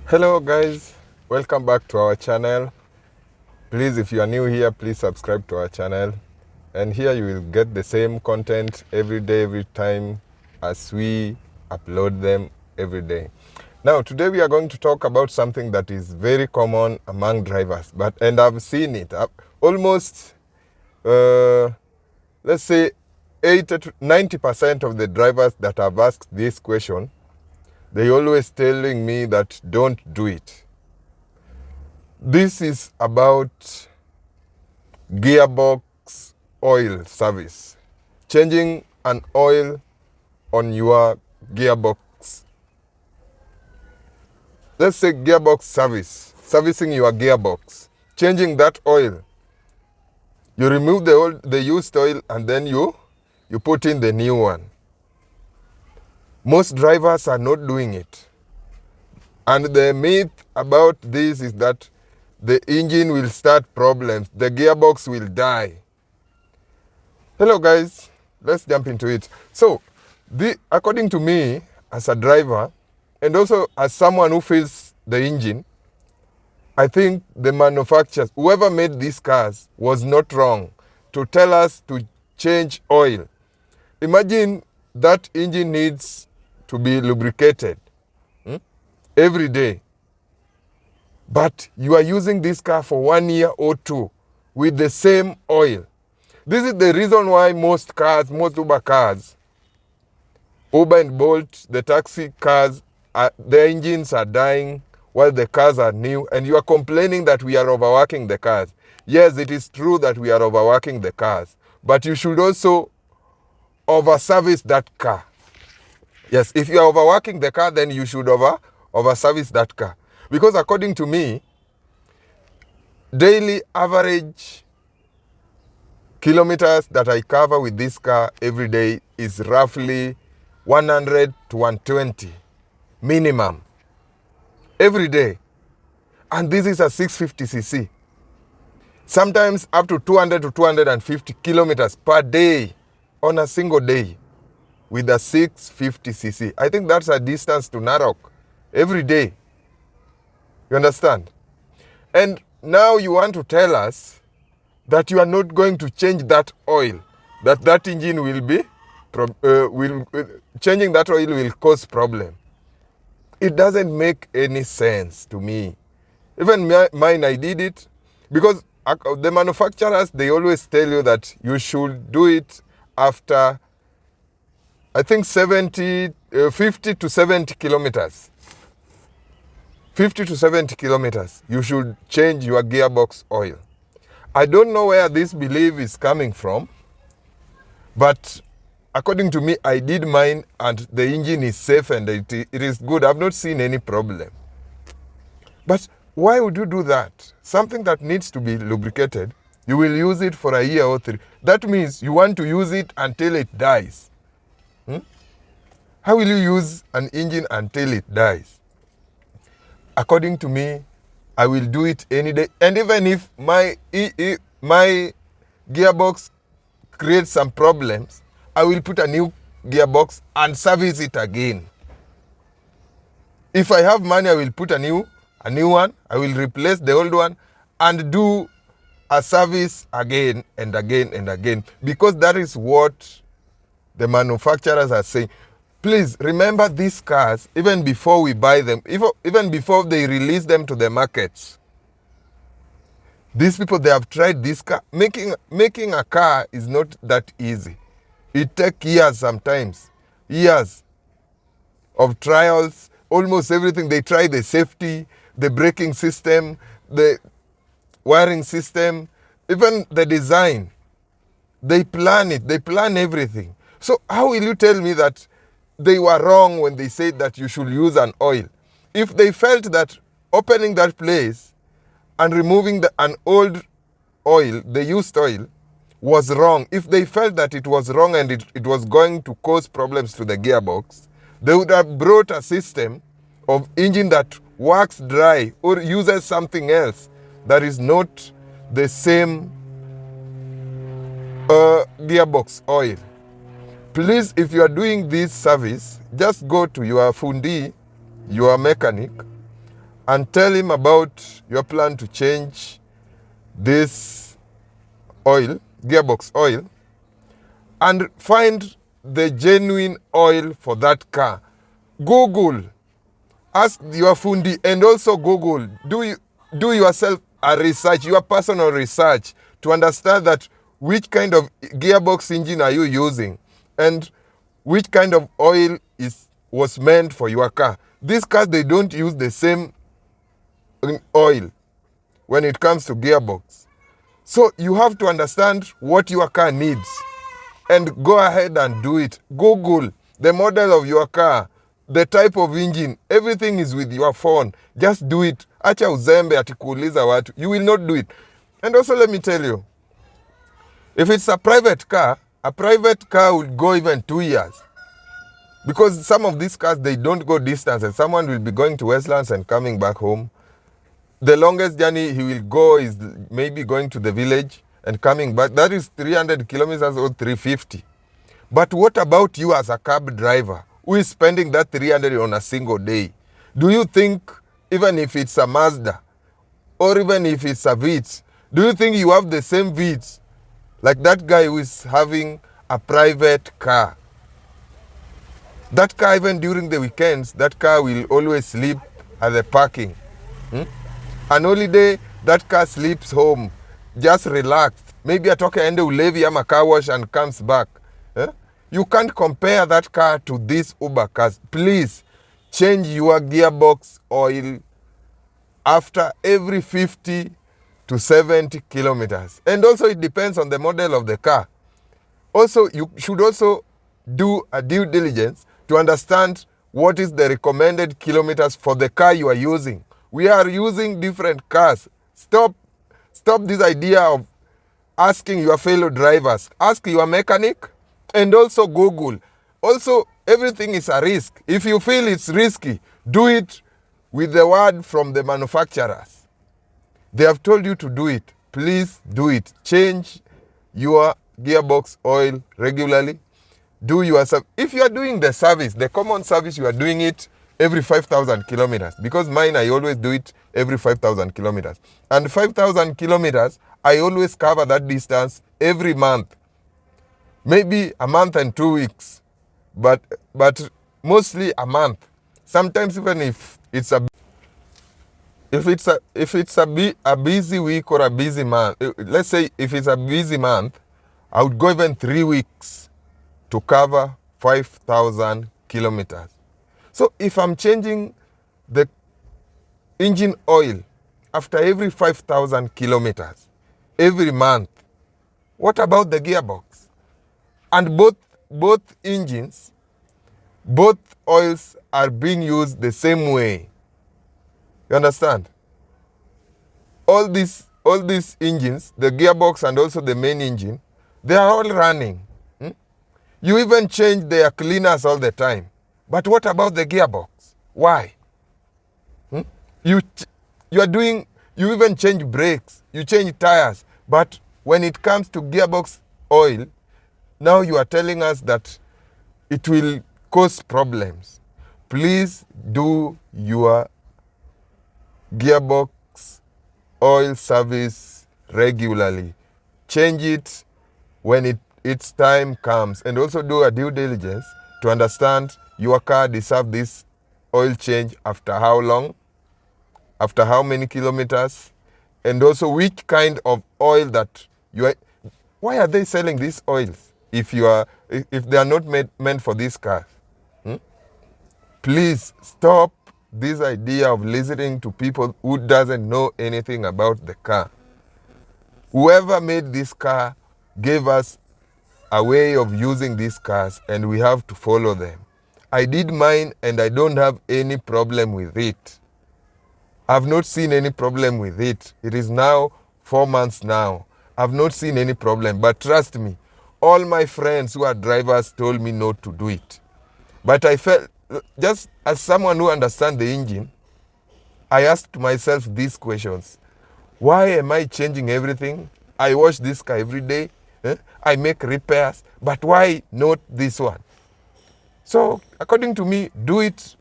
Hello guys, welcome back to our channel. Please, if you are new here, please subscribe to our channel, and here you will get the same content every day, every time as we upload them every day. Now today we are going to talk about something that is very common among drivers, and I've seen it almost let's say 80 to 90% of the drivers that have asked this question, they always telling me that don't do it. This is about gearbox oil service. Changing an oil on your gearbox. Let's say gearbox service. Servicing your gearbox. Changing that oil. You remove the used oil and then you put in the new one. Most drivers are not doing it. And the myth about this is that the engine will start problems, the gearbox will die. Hello guys, let's jump into it. So, according to me, as a driver, and also as someone who feels the engine, I think the manufacturers, whoever made these cars, was not wrong to tell us to change oil. Imagine that engine needs to be lubricated every day. But you are using this car for 1 year or two with the same oil. This is the reason why most Uber cars, Uber and Bolt, the taxi cars, their engines are dying while the cars are new, and you are complaining that we are overworking the cars. Yes, it is true that we are overworking the cars, but you should also over-service that car. Yes, if you are overworking the car, then you should over-service that car. Because according to me, daily average kilometers that I cover with this car every day is roughly 100 to 120 minimum every day. And this is a 650cc. Sometimes up to 200 to 250 kilometers per day on a single day with a 650cc. I think that's a distance to Narok every day. You understand? And now you want to tell us that you are not going to change that oil, that engine will be, changing that oil will cause problem. It doesn't make any sense to me. Even mine, I did it because the manufacturers, they always tell you that you should do it after, I think 50 to 70 kilometers. 50 to 70 kilometers, you should change your gearbox oil. I don't know where this belief is coming from, but according to me, I did mine and the engine is safe and it is good. I've not seen any problem. But why would you do that? Something that needs to be lubricated, you will use it for a year or 3. That means you want to use it until it dies. How will you use an engine until it dies? According to me, I will do it any day. And even if my gearbox creates some problems, I will put a new gearbox and service it again. If I have money, I will put a new one. I will replace the old one and do a service again and again and again. Because that is what the manufacturers are saying. Please remember these cars, even before we buy them, even before they release them to the markets. These people, they have tried this car. Making a car is not that easy. It takes years sometimes. Years of trials, almost everything. They try the safety, the braking system, the wiring system, even the design. They plan it. They plan everything. So how will you tell me that they were wrong when they said that you should use an oil? If they felt that opening that place and removing an old oil, the used oil, was wrong, if they felt that it was wrong and it was going to cause problems to the gearbox, they would have brought a system of engine that works dry or uses something else that is not the same gearbox oil. Please, if you are doing this service, just go to your fundi, your mechanic, and tell him about your plan to change this oil, gearbox oil, and find the genuine oil for that car. Google, ask your fundi, and also Google. Do yourself a research, your personal research, to understand that which kind of gearbox engine are you using and which kind of oil was meant for your car. These cars, they don't use the same oil when it comes to gearbox. So you have to understand what your car needs and go ahead and do it. Google the model of your car, the type of engine, everything is with your phone. Just do it. Acha uzembe ati kuuliza watu. You will not do it. And also let me tell you, if it's a private car will go even 2 years. Because some of these cars, they don't go distances. Someone will be going to Westlands and coming back home. The longest journey he will go is maybe going to the village and coming back. That is 300 kilometers or 350. But what about you as a cab driver who is spending that 300 on a single day? Do you think, even if it's a Mazda or even if it's a Vitz, do you think you have the same Vitz like that guy who is having a private car? That car, even during the weekends, that car will always sleep at the parking. An holiday, that car sleeps home, just relaxed. Maybe atoke ende ulevi ama car wash and comes back. You can't compare that car to these Uber cars. Please change your gearbox oil after every 50 to 70 kilometers. And also it depends on the model of the car. Also, you should also do a due diligence to understand what is the recommended kilometers for the car you are using. We are using different cars. Stop this idea of asking your fellow drivers. Ask your mechanic and also Google. Also, everything is a risk. If you feel it's risky, do it with the word from the manufacturers. They have told you to do it. Please do it. Change your gearbox oil regularly. Do your if you are doing the service, the common service, you are doing it every 5,000 kilometers. Because mine, I always do it every 5,000 kilometers. And 5,000 kilometers, I always cover that distance every month. Maybe a month and 2 weeks. But mostly a month. Sometimes even if it's a busy week or a busy month, let's say if it's a busy month, I would go even 3 weeks to cover 5,000 kilometers. So if I'm changing the engine oil after every 5,000 kilometers, every month, what about the gearbox? And both engines, both oils are being used the same way. You understand? All these engines, the gearbox and also the main engine, they are all running. You even change their cleaners all the time. But what about the gearbox? Why? You even change brakes, you change tires. But when it comes to gearbox oil, now you are telling us that it will cause problems. Please do your gearbox oil service regularly. Change it when its time comes. And also do a due diligence to understand your car deserves this oil change after how long, after how many kilometers, and also which kind of oil that you are. Why are they selling these oils if they are not meant for these cars? Please stop this idea of listening to people who doesn't know anything about the car. Whoever made this car gave us a way of using these cars, and we have to follow them. I did mine and I don't have any problem with it. I've not seen any problem with it. It is now 4 months now. I've not seen any problem. But trust me, all my friends who are drivers told me not to do it. But I felt, just as someone who understands the engine, I asked myself these questions. Why am I changing everything? I wash this car every day. I make repairs. But why not this one? So, according to me, do it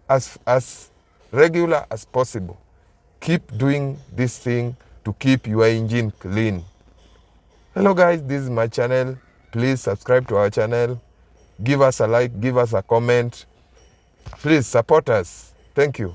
as regular as possible. Keep doing this thing to keep your engine clean. Hello guys, this is my channel. Please subscribe to our channel. Give us a like, give us a comment. Please support us. Thank you.